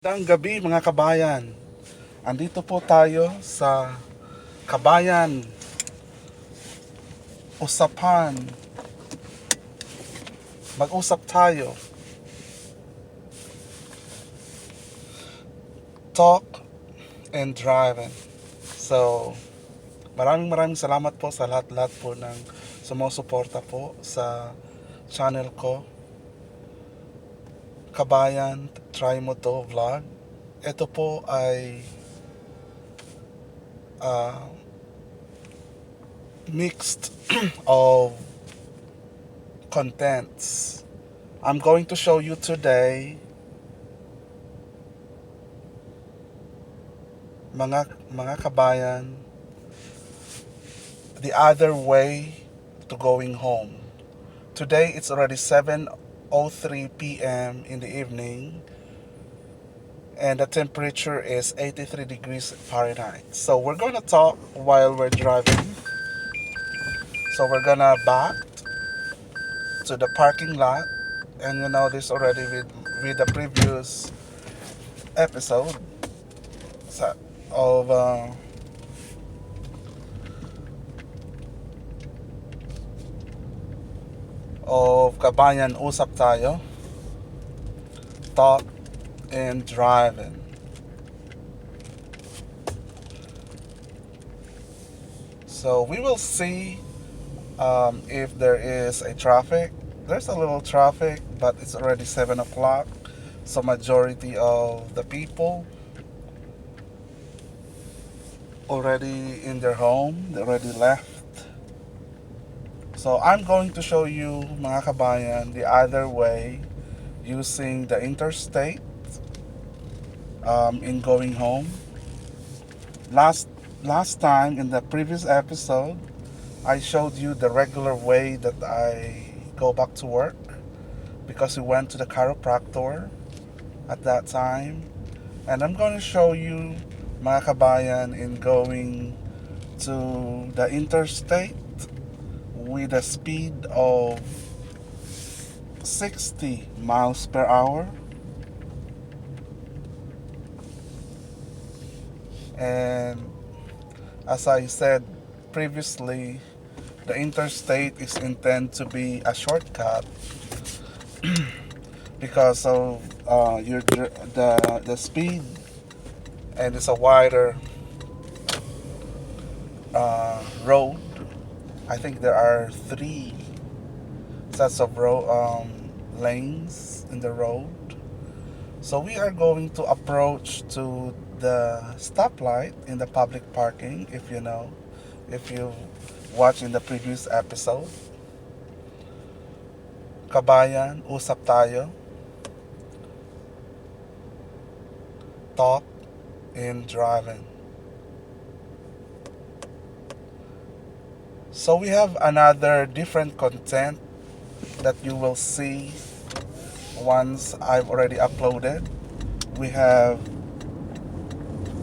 Magandang gabi mga kabayan. Andito po tayo sa Kabayan Usapan. Mag-usap tayo. Talk and Driv'n. So, maraming salamat po sa lahat-lahat po ng sumusuporta po sa channel ko. Kabayan Try Mo To Vlog. Ito po ay mixed of contents. I'm going to show you today mga kabayan, the other way to going home. Today it's already 7:03 p.m. in the evening and the temperature is 83 degrees Fahrenheit. So we're going to talk while we're driving. So we're gonna back to the parking lot, and you know this already with the previous episode of Kabayan Usap Tayo, Talk and Driv'n. So we will see if there is a traffic. There's a little traffic, but it's already 7 o'clock. So majority of the people already in their home. They already left. So I'm going to show you mga kabayan the other way using the interstate in going home. Last time in the previous episode, I showed you the regular way that I go back to work because we went to the chiropractor at that time. And I'm going to show you mga kabayan in going to the interstate with a speed of 60 miles per hour. And as I said previously, the interstate is intended to be a shortcut because of the speed, and it's a wider road. I think there are 3 sets of lanes in the road. So we are going to approach to the stoplight in the public parking, if you watched in the previous episode. Kabayan Usap Tayo, Talk and Driv'n. So we have another different content that you will see once I've already uploaded. We have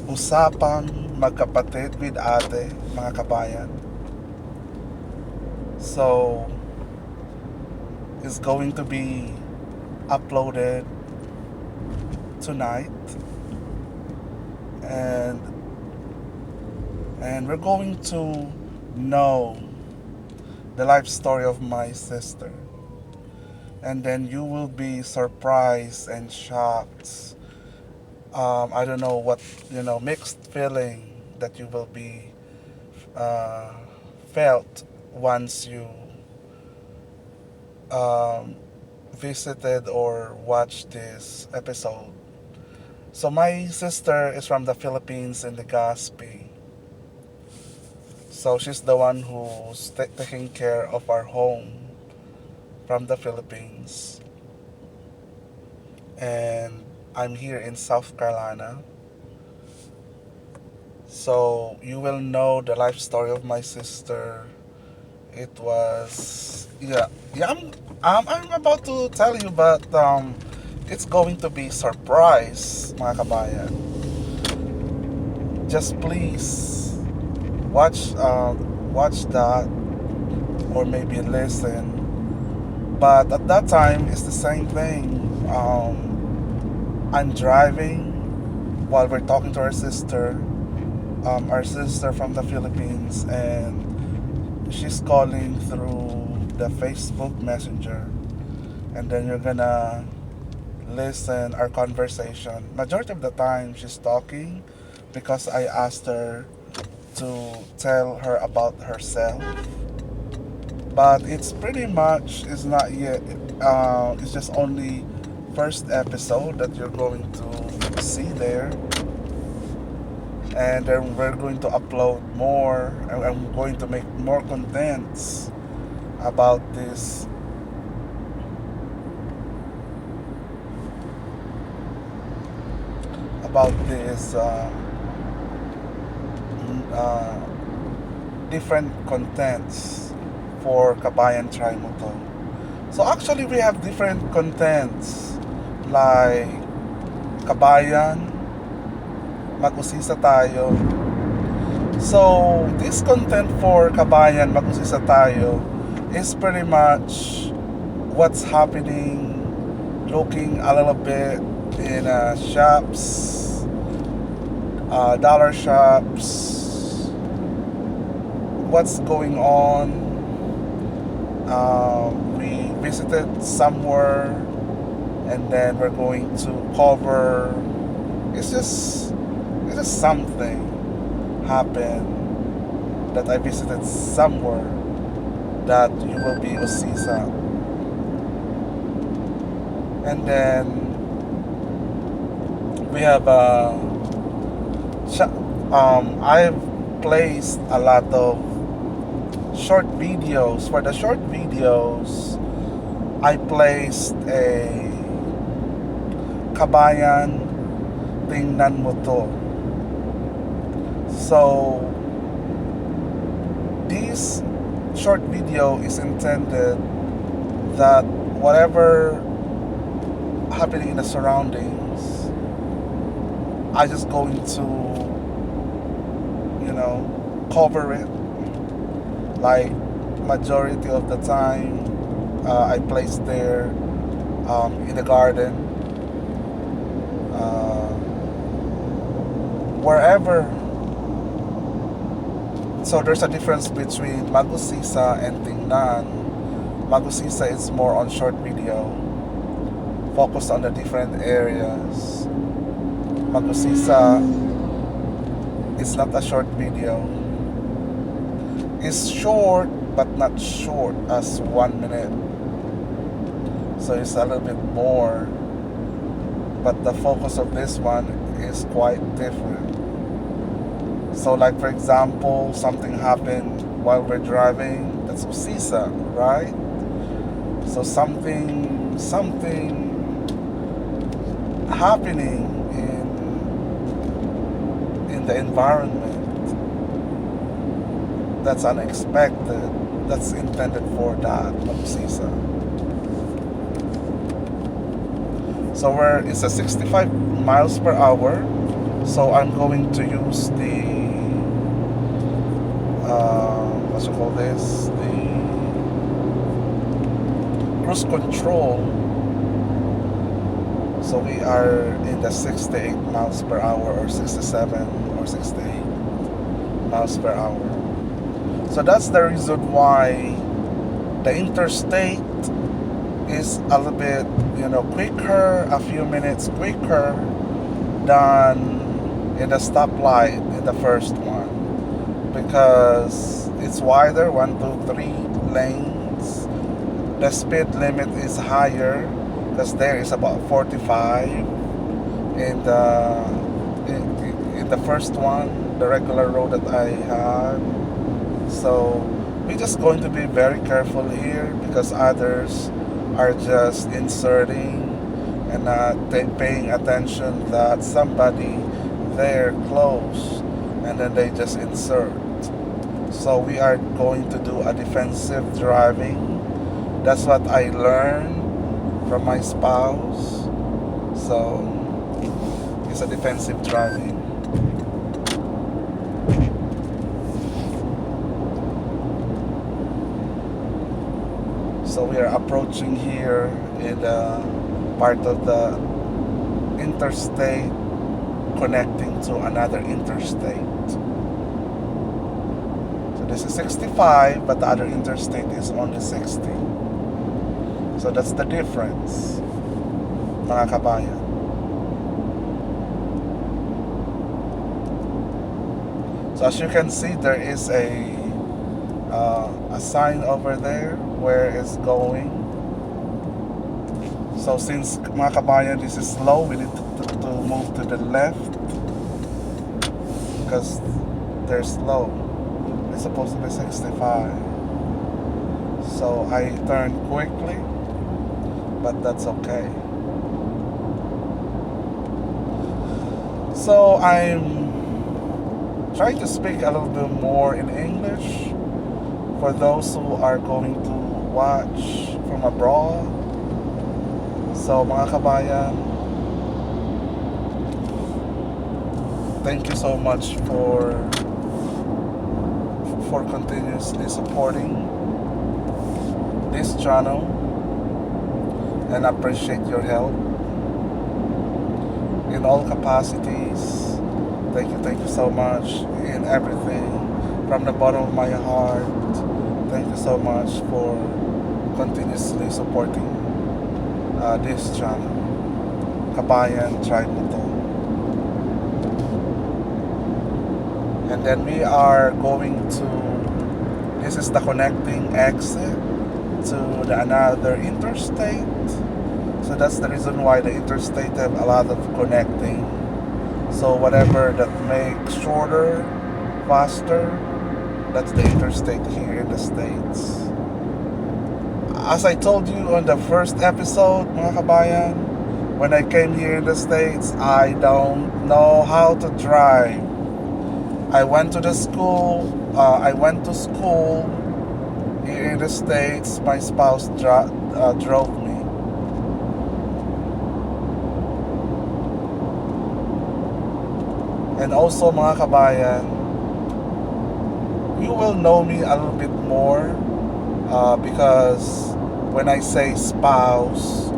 Usapang Magkapatid with Ate, mga kabayan. So it's going to be uploaded tonight, and we're going to know the life story of my sister, and then you will be surprised and shocked. I don't know what mixed feeling that you will be felt once you visited or watched this episode. So my sister is from the Philippines in Legazpi. So she's the one who's taking care of our home from the Philippines. And I'm here in South Carolina. So you will know the life story of my sister. It was I'm about to tell you, but it's going to be surprise, mga kabayan. Just please watch that, or maybe listen. But at that time, it's the same thing. I'm driving while we're talking to our sister from the Philippines, and she's calling through the Facebook Messenger, and then you're gonna listen our conversation. Majority of the time, she's talking because I asked her to tell her about herself, but it's pretty much it's not yet. It's just only first episode that you're going to see there, and then we're going to upload more, and I'm going to make more contents about this uh, different contents for Kabayan Trimoto. So actually we have different contents like Kabayan, Mag-usisa tayo. So this content for Kabayan, Mag-usisa tayo is pretty much what's happening, looking a little bit in shops, dollar shops, what's going on. We visited somewhere, and then we're going to cover. It's just something happened that I visited somewhere that you will be Usisa, and then we have I've placed a lot of short videos. For the short videos, I placed a Kabayan, tingnan mo to. So this short video is intended that whatever happening in the surroundings, I just going to cover it. Like majority of the time, I place there in the garden, wherever. So there's a difference between Mag-usisa and Tingnan. Mag-usisa is more on short video, focused on the different areas. Mag-usisa is not a short video. It's short, but not short as 1 minute. So it's a little bit more. But the focus of this one is quite different. So like for example, something happened while we're driving. That's Usisa, right? So something happening in the environment that's unexpected, that's intended for that Usisa. So it's a 65 miles per hour. So I'm going to use the what you call this, the cruise control. So we are in the 68 miles per hour, or 67 or 68 miles per hour. So that's the reason why the interstate is a little bit, quicker, a few minutes quicker than in the stoplight in the first one, because it's wider, 1, 2, 3 lanes. The speed limit is higher because there is about 45 in the first one, the regular road that I had. So we're just going to be very careful here because others are just inserting and not paying attention that somebody there close, and then they just insert. So we are going to do a defensive driving. That's what I learned from my spouse. So it's a defensive driving. So we are approaching here in the part of the interstate connecting to another interstate. So this is 65, but the other interstate is only 60. So that's the difference, mga kabayan. So as you can see, there is a sign over there where it's going. So since, mga kabayan, this is slow, we need to move to the left because they're slow. It's supposed to be 65. So I turned quickly, but that's okay. So I'm trying to speak a little bit more in English for those who are going to watch from abroad. So mga kabayan, thank you so much for continuously supporting this channel, and appreciate your help in all capacities. Thank you so much in everything from the bottom of my heart. Thank you so much for continuously supporting this channel, Kabayan Driv'n Get. And then we are going to, this is the connecting exit to another interstate. So that's the reason why the interstate have a lot of connecting. So whatever that makes shorter, faster, that's the interstate here in the States. As I told you on the first episode, mga kabayan, when I came here in the States, I don't know how to drive. I went to school here in the States. My spouse drove me. And also, mga kabayan, you will know me a little bit more because when I say spouse,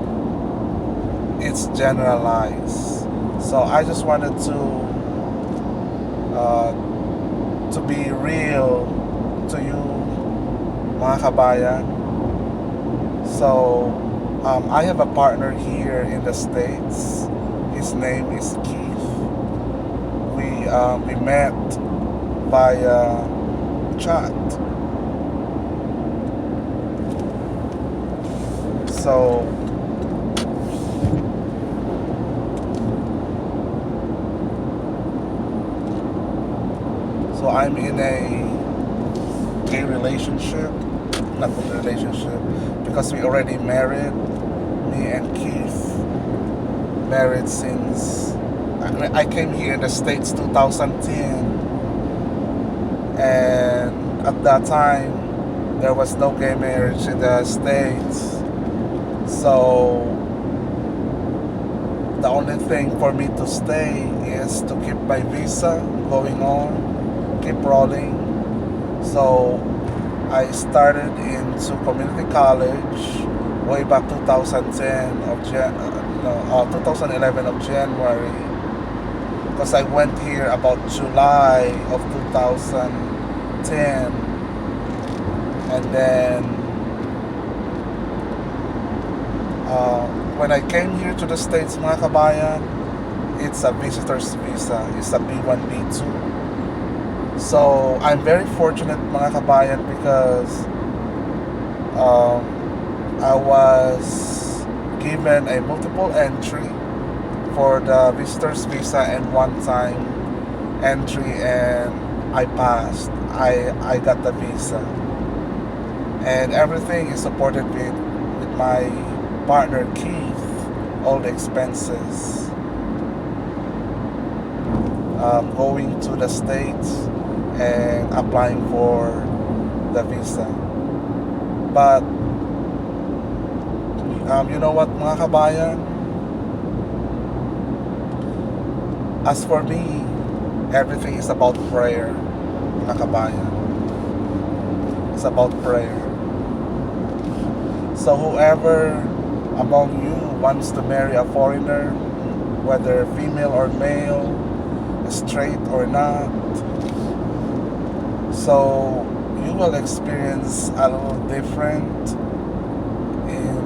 it's generalized. So I just wanted to be real to you, mga kabayan. So I have a partner here in the States. His name is Keith. We met via chat. So I'm in a gay relationship, not a relationship, because we already married. Me and Keith married since I came here in the States 2010, and at that time there was no gay marriage in the States. So the only thing for me to stay is to keep my visa going on, keep rolling. So I started into community college way back 2011 of January, because I went here about July of 2010, and then when I came here to the States, mga kabayan, it's a visitor's visa. It's a B1, B2. So I'm very fortunate, mga kabayan, because I was given a multiple entry for the visitor's visa and one-time entry, and I passed. I got the visa, and everything is supported with my partner Keith, all the expenses, going to the States and applying for the visa. But you know what, mga kabayan, as for me, everything is about prayer, mga kabayan. It's about prayer. So whoever among you wants to marry a foreigner, whether female or male, straight or not. So you will experience a little different in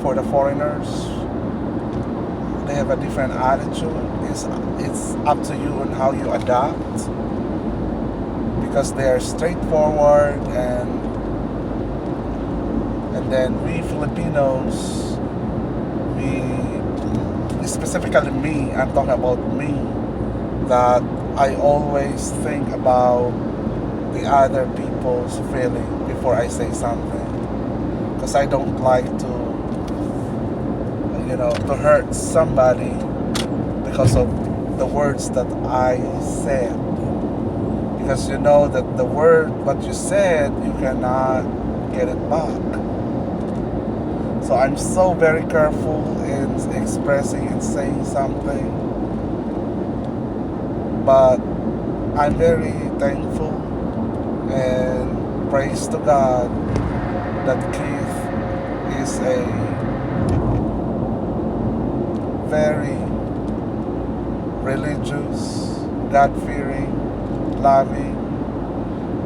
for the foreigners. They have a different attitude. It's up to you on how you adapt, because they are straightforward, and then we Filipinos, we, specifically me, I'm talking about me, that I always think about the other people's feeling before I say something, because I don't like to hurt somebody because of the words that I said, because you know that the word what you said, you cannot get it back. So I'm so very careful in expressing and saying something, but I'm very thankful and praise to God that Keith is a very religious, God-fearing, loving,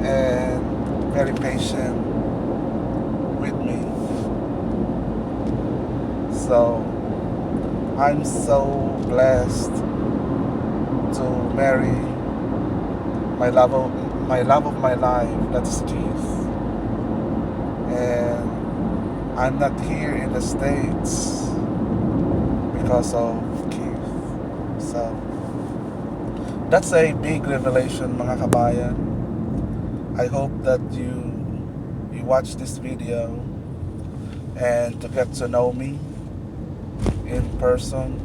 and very patient with me. So I'm so blessed to marry my love of my life, that's Keith. And I'm not here in the States because of Keith. So that's a big revelation, mga kabayan. I hope that you watch this video and to get to know me in person.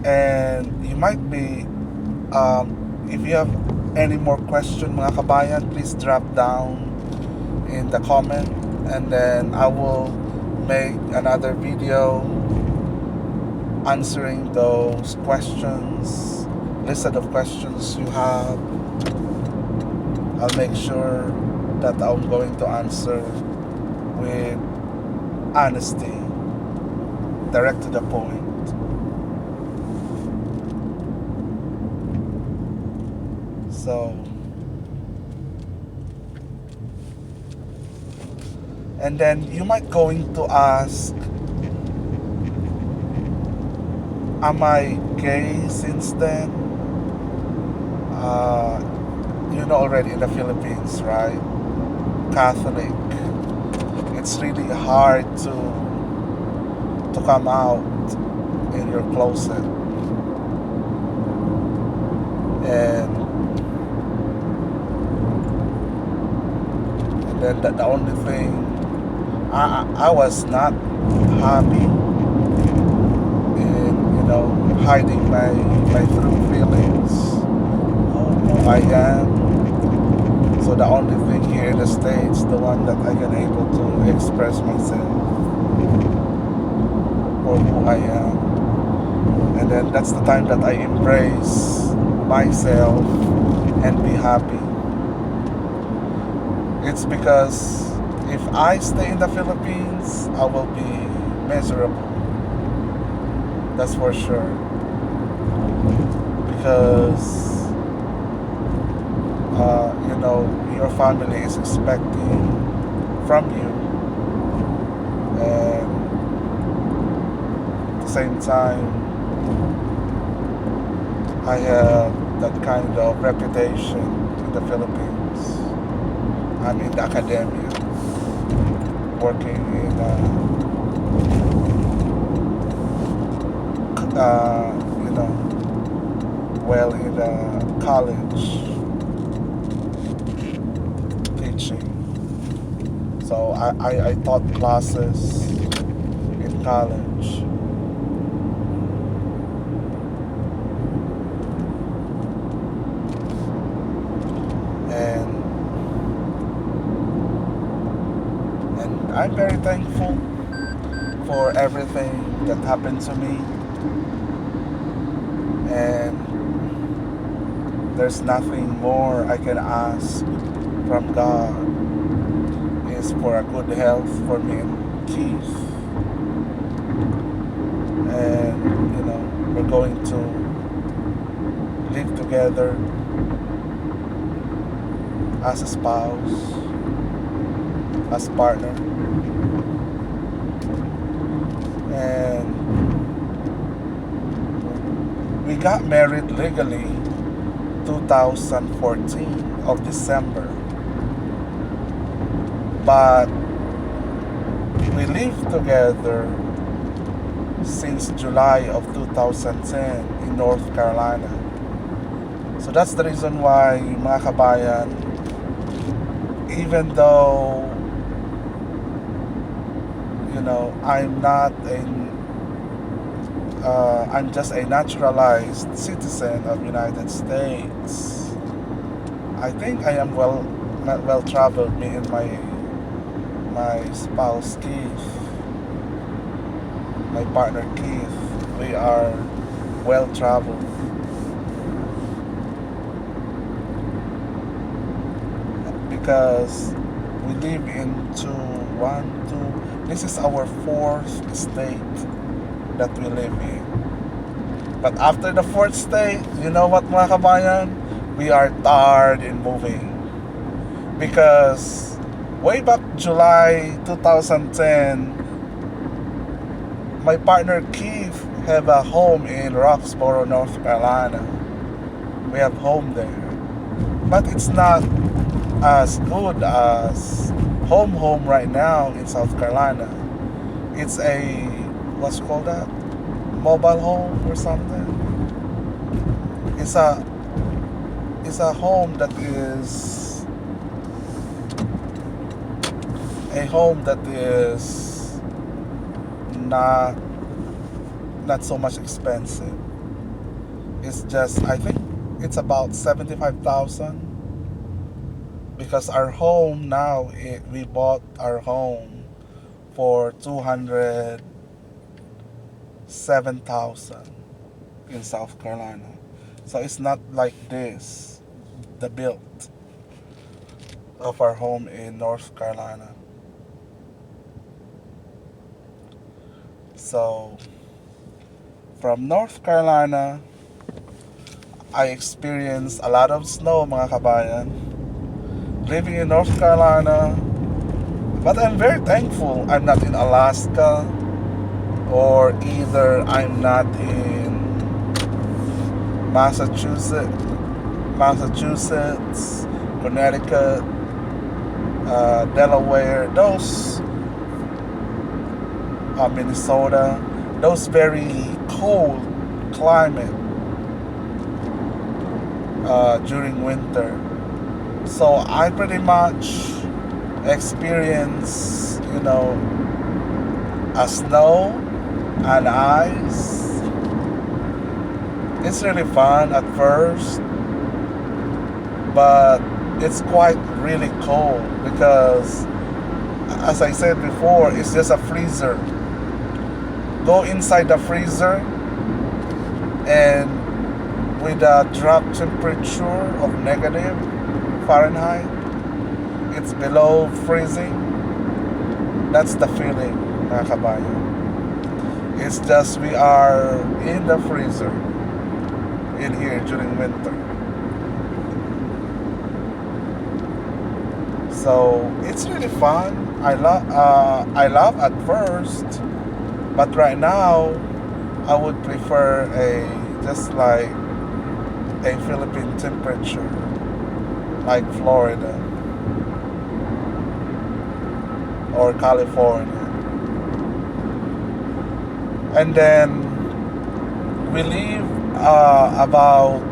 And you might be, if you have any more question, mga kabayan, please drop down in the comment, and then I will make another video answering those questions, list of questions you have. I'll make sure that I'm going to answer with honesty, direct to the point. So, and then you might going to ask, am I gay since then? You know already in the Philippines, right? Catholic. It's really hard to come out in your closet. And then the only thing, I was not happy in hiding my true feelings, who I am. So the only thing here in the States, the one that I can able to express myself or who I am, and then that's the time that I embrace myself and be happy. It's because if I stay in the Philippines, I will be miserable. That's for sure. Because your family is expecting from you, and at the same time, I have that kind of reputation in the Philippines. I'm in the academia, working in in a college teaching. So I taught classes in college. And I'm very thankful for everything that happened to me. And there's nothing more I can ask from God is for a good health for me and Keith. And we're going to live together as a spouse, as partner. And we got married legally 2014 of December. But we lived together since July of 2010 in North Carolina. So that's the reason why, mga kabayan, even though, I'm just a naturalized citizen of United States, I think I am well traveled, me and my spouse Keith, my partner Keith. We are well traveled. Because we live into this is our fourth state that we live in. But after the fourth state, you know what, mga kabayan? We are tired in moving. Because way back July 2010, my partner Keith have a home in Roxborough, North Carolina. We have home there. But it's not as good as home right now in South Carolina. It's a, what's called that? Mobile home or something. It's a home that is not so much expensive. It's just, I think it's about 75,000. Because our home now, we bought our home for 207,000 in South Carolina. So it's not like this, the build of our home in North Carolina. So from North Carolina, I experienced a lot of snow, mga kabayan, living in North Carolina. But I'm very thankful I'm not in Alaska, or either I'm not in Massachusetts, Connecticut, Delaware, Minnesota, those very cold climate during winter. So I pretty much experience, a snow and ice. It's really fun at first, but it's quite really cold because, as I said before, it's just a freezer. Go inside the freezer, and with a drop temperature of negative Fahrenheit, it's below freezing. That's the feeling, mga kabayo. It's just we are in the freezer in here during winter. So it's really fun. I love at first, but right now I would prefer just like a Philippine temperature, like Florida or California. And then we leave about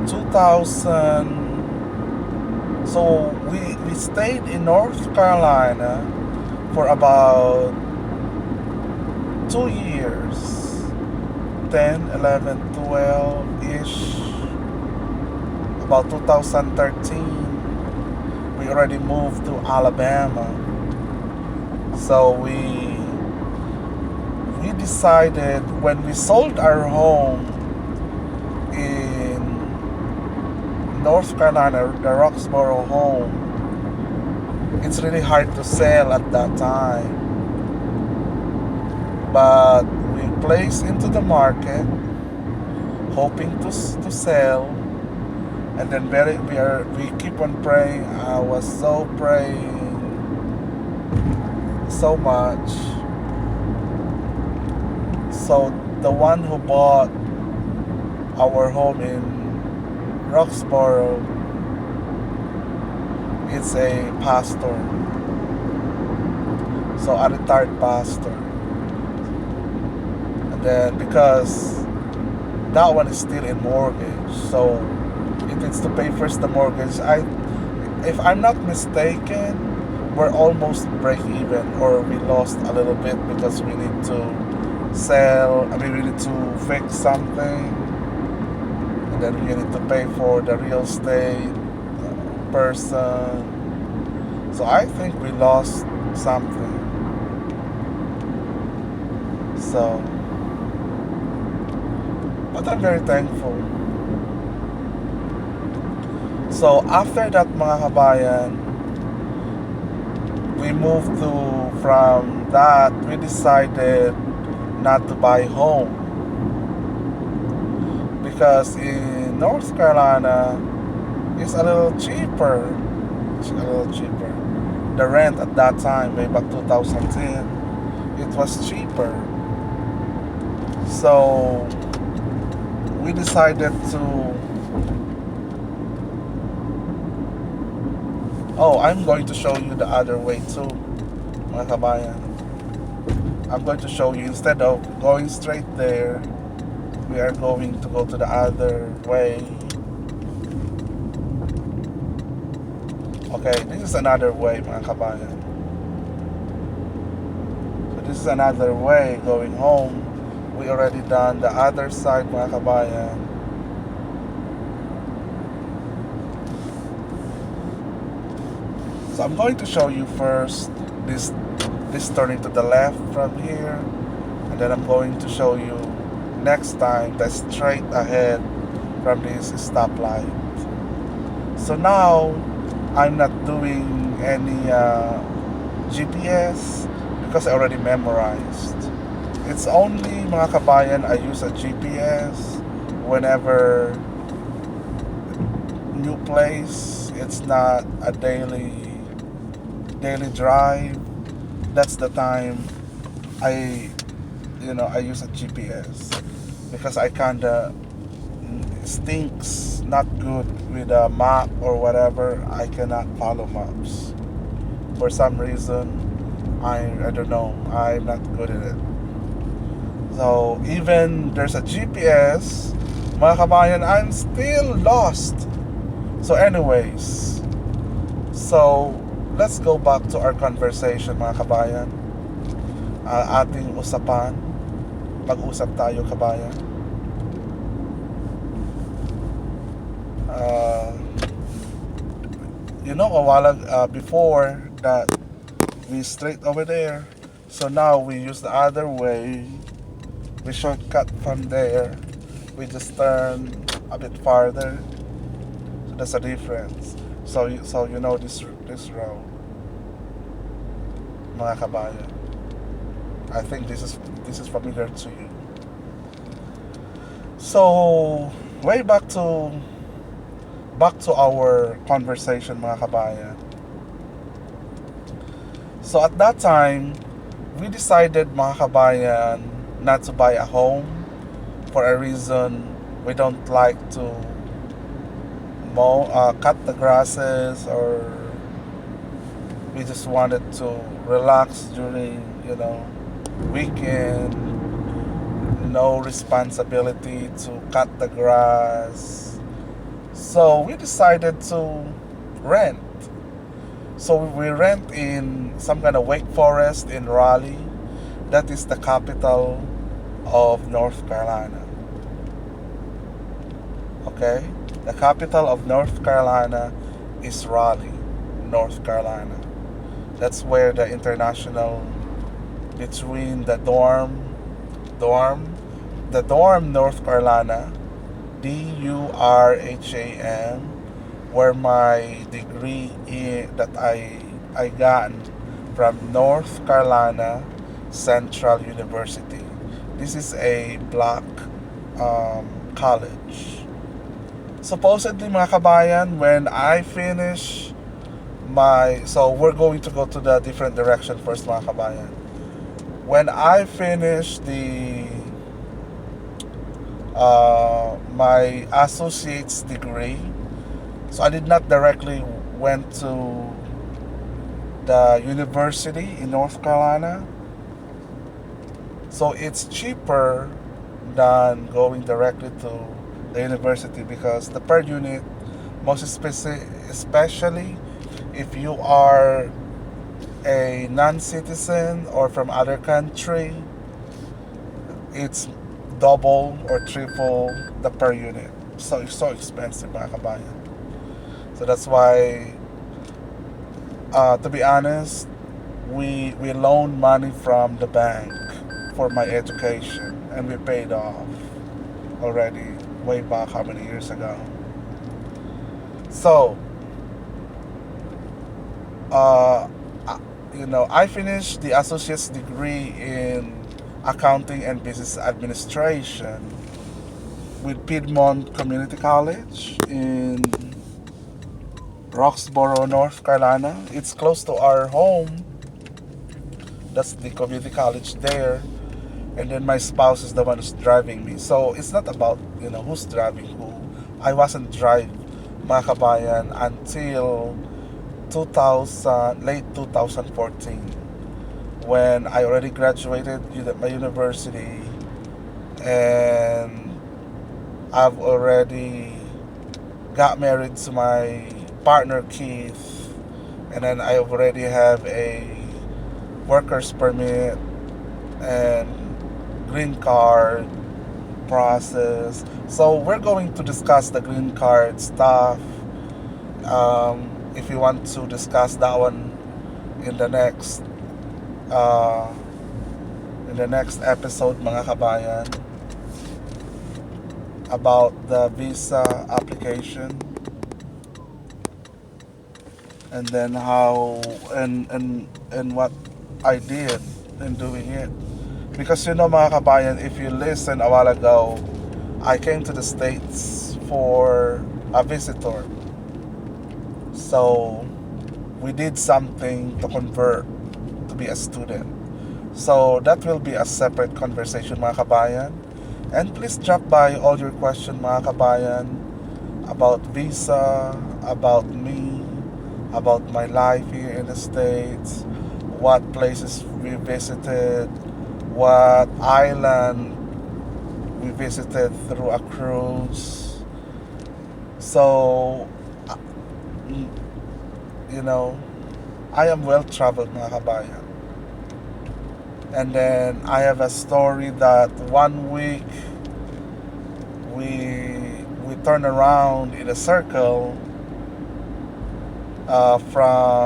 2000. So we stayed in North Carolina for about 2 years, 10, 11, 12-ish. About 2013, we already moved to Alabama. So we decided, when we sold our home in North Carolina, the Roxborough home, it's really hard to sell at that time. But we placed into the market hoping to sell, and then we keep on praying. I was so praying so much. So the one who bought our home in Roxborough, it's a pastor, so a retired pastor. And then because that one is still in mortgage, so it needs to pay first the mortgage. If I'm not mistaken, we're almost break even, or we lost a little bit because we need to sell. I mean, we need to fix something, and then we need to pay for the real estate person. So I think we lost something. So, but I'm very thankful. So after that, mga kabayan, we moved to, from that, we decided not to buy home, because in North Carolina it's a little cheaper. It's a little cheaper. The rent at that time, way back 2010, it was cheaper. So we decided to. Oh, I'm going to show you the other way too, mga kabayan. I'm going to show you, instead of going straight there, we are going to go to the other way. Okay, this is another way, mga kabayan. So this is another way going home. We already done the other side, mga kabayan. So I'm going to show you first this turning to the left from here, and then I'm going to show you next time the straight ahead from this stoplight. So now I'm not doing any GPS because I already memorized. It's only, mga kabayan, I use a GPS whenever new place. It's not a daily drive. That's the time I use a GPS, because I kinda stinks not good with a map or whatever. I cannot follow maps for some reason. I don't know. I'm not good at it. So even there's a GPS, mga kabayan, I'm still lost. So anyways, so let's go back to our conversation, mga kabayan. Ating usapan. Mag-usap tayo, kabayan. A while before that, we straight over there. So now we use the other way. We shortcut from there. We just turn a bit farther. So that's a difference. So you know this road, mga kabayan. I think this is familiar to you. So way back to our conversation, mga kabayan. So at that time, we decided, mga kabayan, not to buy a home for a reason. We don't like to cut the grasses, or we just wanted to relax during weekend. No responsibility to cut the grass. So we decided to rent. So we rent in some kind of Wake Forest in Raleigh. That is the capital of North Carolina. Okay? The capital of North Carolina is Raleigh, North Carolina. That's where the international, between the dorm, North Carolina, DURHAM, where my degree that I got from North Carolina Central University. This is a black college. Supposedly, mga kabayan, when I finish so we're going to go to the different direction first, mga kabayan. When I finish my associate's degree, so I did not directly went to the university in North Carolina. So it's cheaper than going directly to the university because the per unit, especially if you are a non-citizen or from other country, it's double or triple the per unit. So it's so expensive, mga kabayan. So that's why, to be honest, we loaned money from the bank for my education, and we paid off already way back how many years ago. So, uh, I finished the associate's degree in accounting and business administration with Piedmont Community College in Roxborough, North Carolina. It's close to our home. That's the community college there. And then my spouse is the one who's driving me. So it's not about, who's driving who. I wasn't driving, mga kabayan, until late 2014, when I already graduated my university, and I've already got married to my partner Keith, and then I already have a worker's permit and green card process. So we're going to discuss the green card stuff. If you want to discuss that one in the next uh, episode, mga kabayan, about the visa application, and then how and what I did in doing it. Because mga kabayan, if you listen a while ago, I came to the States for a visitor. So we did something to convert to be a student. So that will be a separate conversation, mga kabayan. And please drop by all your questions, mga kabayan, about visa, about me, about my life here in the States, what places we visited, what island we visited through a cruise. So, I am well traveled, mga kabayan. And then I have a story that one week we turn around in a circle from